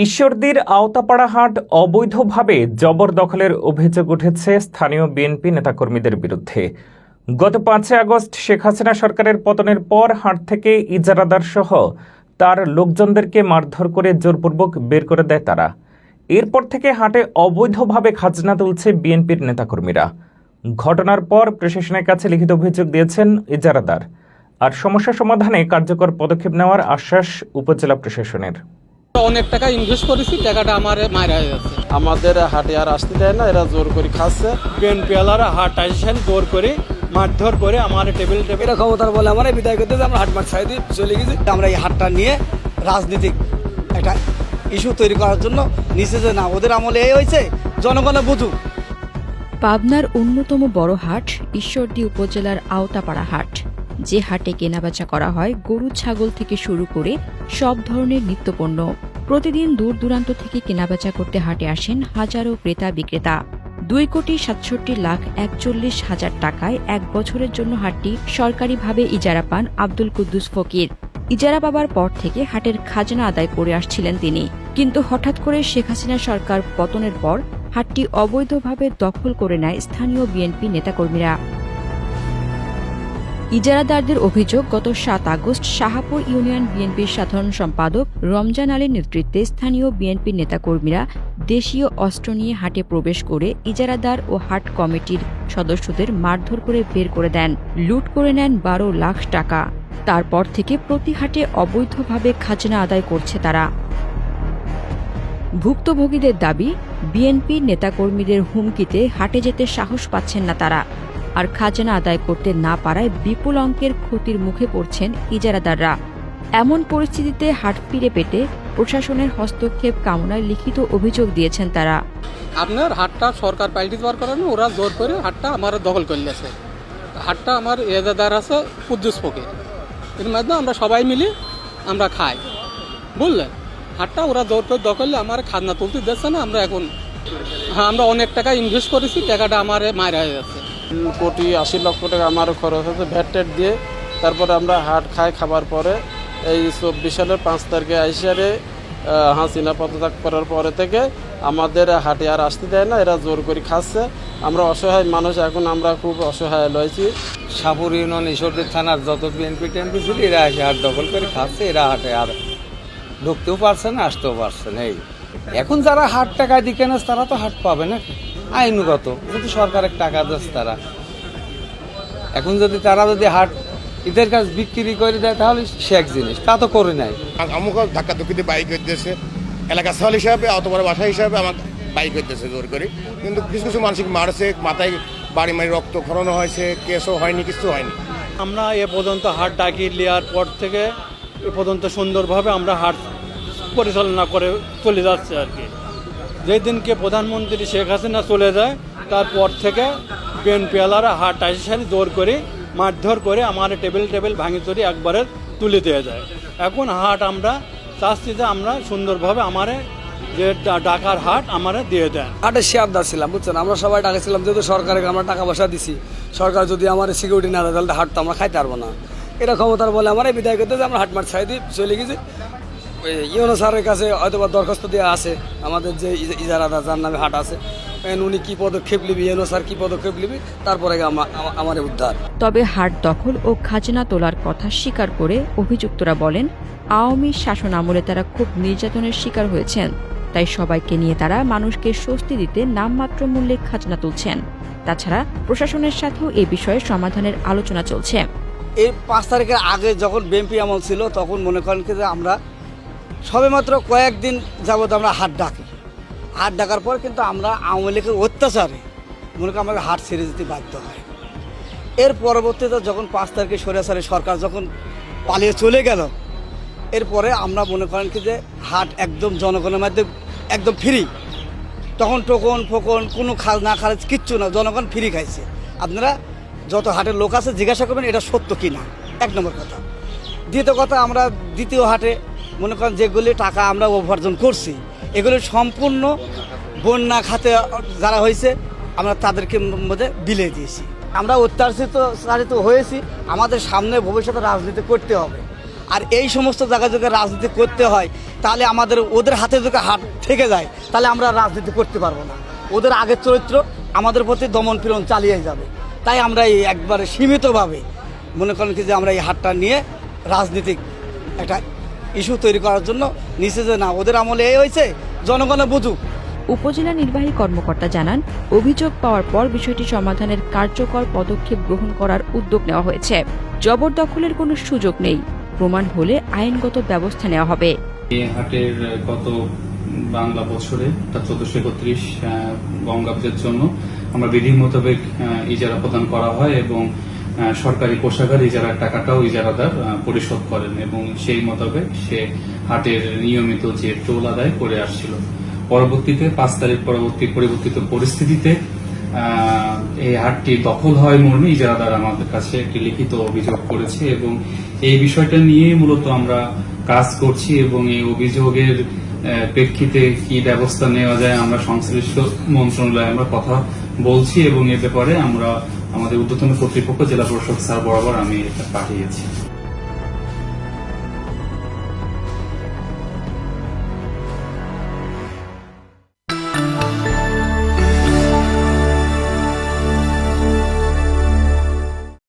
ঈশ্বরদীর আওতাপাড়া হাট অবৈধভাবে জবরদখলের অভিযোগ উঠেছে স্থানীয় বিএনপি নেতাকর্মীদের বিরুদ্ধে। গত ৫ আগস্ট শেখ হাসিনা সরকারের পতনের পর হাট থেকে ইজারাদার সহ তার লোকজনদেরকে মারধর করে জোরপূর্বক বের করে দেয় তারা। এরপর থেকে হাটে অবৈধভাবে খাজনা তুলছে বিএনপির নেতাকর্মীরা। ঘটনার পর প্রশাসনের কাছে লিখিত অভিযোগ দিয়েছেন ইজারাদার, আর সমস্যা সমাধানে কার্যকর পদক্ষেপ নেওয়ার আশ্বাস উপজেলা প্রশাসনের। অনেক টাকা ইনভেস্ট করেছি, টাকাটা আমার মারা হয়ে যাচ্ছে। আমাদের হাটে আর আসতে দেয় না, এরা জোর করে খাচ্ছে। বিএনপিওয়ালারা হাট আসেন জোর করে মারধর করে আমার টেবিল ক্ষমতার বলে আমার বিদায় করতে আমরা হাট মাঠ ছাড়িয়ে দিয়ে চলে গেছি। আমরা এই হাটটা নিয়ে রাজনীতিক একটা ইস্যু তৈরি করার জন্য নিচে যে না ওদের আমলে এই হয়েছে, জনগণে বুঝুক। পাবনার অন্যতম বড় হাট ঈশ্বরদী উপজেলার আওতাপাড়া হাট, যে হাটে কেনাবেচা করা হয় গরু ছাগল থেকে শুরু করে সব ধরনের নিত্যপণ্য। প্রতিদিন দূর দূরান্ত থেকে কেনাবেচা করতে হাটে আসেন হাজারো ক্রেতা বিক্রেতা। 2,67,41,000 টাকায় 1 বছরের জন্য হাটটি সরকারিভাবে ইজারা পান আব্দুল কুদ্দুস ফকির। ইজারা পাবার পর থেকে হাটের খাজনা আদায় করে আসছিলেন তিনি, কিন্তু হঠাৎ করে শেখ হাসিনা সরকার পতনের পর হাটটি অবৈধভাবে দখল করে নেয় স্থানীয় বিএনপি নেতাকর্মীরা। ইজারাদারদের অভিযোগ, গত 7 আগস্ট শাহাপুর ইউনিয়ন বিএনপির সাধারণ সম্পাদক রমজান আলীর নেতৃত্বে স্থানীয় বিএনপি নেতাকর্মীরা দেশীয় অস্ত্র নিয়ে হাটে প্রবেশ করে ইজারাদার ও হাট কমিটির সদস্যদের মারধর করে বের করে দেন, লুট করে নেন 12 লাখ টাকা। তারপর থেকে প্রতি হাটে অবৈধভাবে খাজনা আদায় করছে তারা। ভুক্তভোগীদের দাবি, বিএনপি নেতাকর্মীদের হুমকিতে হাটে যেতে সাহস পাচ্ছেন না তারা, আর খাজনা আদায় করতে না পারায় বিপুল অঙ্কের ক্ষতির মুখে পড়ছেন ইজারাদাররা। এমন পরিস্থিতিতে হাট ফিরে পেতে প্রশাসনের হস্তক্ষেপ কামনায় লিখিত অভিযোগ দিয়েছেন তারা। আপনার হাটটা সরকার পাল্টি দেওয়ার কারণে ওরা জোর করে হাটটা আমার দখল করে নিয়েছে। হাটটা আমার ইজারাদার আছে কুদ্দুস ফকির, এর মাধ্যমে আমরা সবাই মিলে আমরা খাই, বুঝলেন। হাটটা ওরা জোর করে দখলে আমার খাজনা তুলতে দিচ্ছে না। আমরা অনেক টাকা ইনভেস্ট করেছি, টাকাটা আমার মারা হয়ে যাচ্ছে। 1,80,00,000 টাকা আমার খরচ হচ্ছে ভ্যাট ট্যাট দিয়ে। তারপরে আমরা হাট খাই, খাবার পরে এই 24 সালের 5 তারিখে আইসারে হাসিনা পদত্যাগ করার পরে থেকে আমাদের হাটে আর আসতে দেয় না, এরা জোর করে খাচ্ছে। আমরা অসহায় মানুষ, এখন আমরা খুব অসহায় রয়েছি। শাহপুর ইউনিয়ন ঈশ্বরদী থানার যত বিএনপি টেম্পি ছিল এরা এসে হাট দখল করে খাচ্ছে। এরা হাটে আর ঢুকতেও পারছে না, আসতেও পারছে না। এই এখন যারা হাট টাকায় দিয়ে কেনে তারা তো হাট পাবে না আইনগত, যদি সরকারের টাকা দিচ্ছে তারা। এখন যদি তারা হাট এদের কাছে বিক্রি করে দেয় তাহলে সে এক জিনিস, তা তো করে নাই। আমাকে ধাক্কা ধুকিতে বাইক করতেছে, এলাকা সল হিসাবে অত বড় বাসা হিসাবে আমাকে বাইক করতেছে জোর করে। কিন্তু কিছু কিছু মানসিক মারছে, মাথায় বাড়ি মারি রক্ত খরণও হয়েছে, কেসও হয়নি, কিছু হয়নি। আমরা এ পর্যন্ত হাট ডাকি নেওয়ার পর থেকে এ পর্যন্ত সুন্দরভাবে আমরা হাট পরিচালনা করে চলে যাচ্ছে আর কি। যেদিনকে প্রধানমন্ত্রী শেখ হাসিনা চলে যায় তারপর থেকে বিএনপিওয়ালারা হাট আসে জোর করে মারধর করে আমার টেবিল ভাঙি চুরি একবারে তুলে দিয়ে যায়। এখন হাট আমরা চাচ্ছি যে আমরা সুন্দরভাবে আমারে যে ডাকার হাট আমারে দিয়ে দেন। হাটে শেয়ারদার ছিলাম, বুঝছেন। আমরা সবাই ডাকেছিলাম, যেহেতু সরকারকে আমরা টাকা পয়সা দিছি, সরকার যদি আমার সিকিউরিটি না দেয় তাহলে হাট তো আমরা খাইতে পারবো না। এটা ক্ষমতার বলে আমার বিদায় করতে আমরা হাট মাঠ ছাড়িয়ে দিয়ে চলে গেছি। ইউনো স্যারের কাছে হয়তো দরখাস্ত দেওয়া আছে, আমাদের যে ইজারাদার যার নামে হাট আছে, উনি কি পদক্ষেপ নিবি, ইউনো স্যার কি পদক্ষেপ নিবি, তারপরে আমার উদ্ধার। তবে হাট দখল ও খাজনা তোলার কথা স্বীকার করে অভিযুক্তরা বলেন, আওয়ামী শাসন আমলে তারা খুব নির্যাতনের শিকার হয়েছেন, তাই সবাইকে নিয়ে তারা মানুষকে স্বস্তি দিতে নামমাত্র মূল্যে খাজনা তুলছেন। তাছাড়া প্রশাসনের সাথেও এ বিষয়ে সমাধানের আলোচনা চলছে। এই 5 তারিখের আগে যখন বিএনপি আমল ছিল তখন মনে করেন যে আমরা সবেমাত্র কয়েকদিন যাবত আমরা হাট ডাকি। হাট ডাকার পর কিন্তু আমরা আওয়ামী লীগের অত্যাচারে মনে করেন আমাকে হাট ছেড়ে দিতে বাধ্য হয়। এর পরবর্তীতে যখন 5 তারিখে সরেসারে সরকার যখন পালিয়ে চলে গেল, এরপরে আমরা মনে করেন কি যে হাট একদম জনগণের মধ্যে একদম ফ্রি। তখন টোকন ফোকন কোনো না খারাজ কিচ্ছু না, জনগণ ফ্রি খাইছে। আপনারা যত হাটের লোক আছে জিজ্ঞাসা করবেন এটা সত্য কি না, 1 নম্বর কথা। দ্বিতীয় কথা, আমরা দ্বিতীয় হাটে মনে করেন যেগুলি টাকা আমরা উপার্জন করছি এগুলি সম্পূর্ণ বন্যা খাতে যারা হয়েছে আমরা তাদেরকে মধ্যে বিলিয়ে দিয়েছি। আমরা অত্যাচারিত হয়েছি, আমাদের সামনে ভবিষ্যতে রাজনীতি করতে হবে। আর এই সমস্ত জায়গায় যদি রাজনীতি করতে হয় তাহলে আমাদের ওদের হাতে যদি হাত থেকে যায় তাহলে আমরা রাজনীতি করতে পারবো না। ওদের আগের চরিত্র আমাদের প্রতি দমন পীড়ন চালিয়ে যাবে। তাই আমরা এই একবারে সীমিতভাবে মনে করেন কি যে আমরা এই হাটটা নিয়ে রাজনীতিক একটা ইস্যু তৈরি করার জন্য নিচে যে না ওদের আমলে এই হয়েছে, জনগণে বুঝুক। উপজেলা নির্বাহী কর্মকর্তা জানান, অভিযোগ পাওয়ার পর বিষয়টি সমাধানের কার্যকর পদক্ষেপ গ্রহণ করার উদ্যোগ নেওয়া হয়েছে। জবরদখলের কোনো সুযোগ নেই, প্রমাণ হলে আইনগত ব্যবস্থা নেওয়া হবে। এই হাটের গত বাংলা বছরে 1431 বঙ্গাব্দের জন্য আমরা বিধি মোতাবেক ইজারা প্রদান করা হয় এবং সরকারি কোষাগার ইজারার টাকাটাও ইজারাদার পরিশোধ করেন এবং সেই মোতাবেক সে হাটের নিয়মিত যে টোল আদায় করে আসছিল। পরবর্তীতে 5 তারিখ পরিবর্তিত পরিস্থিতিতে এই হাটটি দখল হয় মর্মে ইজারাদার আমাদের কাছে একটি লিখিত অভিযোগ করেছে এবং এই বিষয়টা নিয়ে মূলত আমরা কাজ করছি এবং এই অভিযোগের প্রেক্ষিতে কি ব্যবস্থা নেওয়া যায় আমরা সংশ্লিষ্ট মন্ত্রণালয়ে আমরা কথা বলছি এবং এ ব্যাপারে আমরা আমাদের ঊর্ধ্বতন কর্তৃপক্ষ জেলা প্রশাসক স্যার বরাবর আমি এটা পাঠিয়েছি।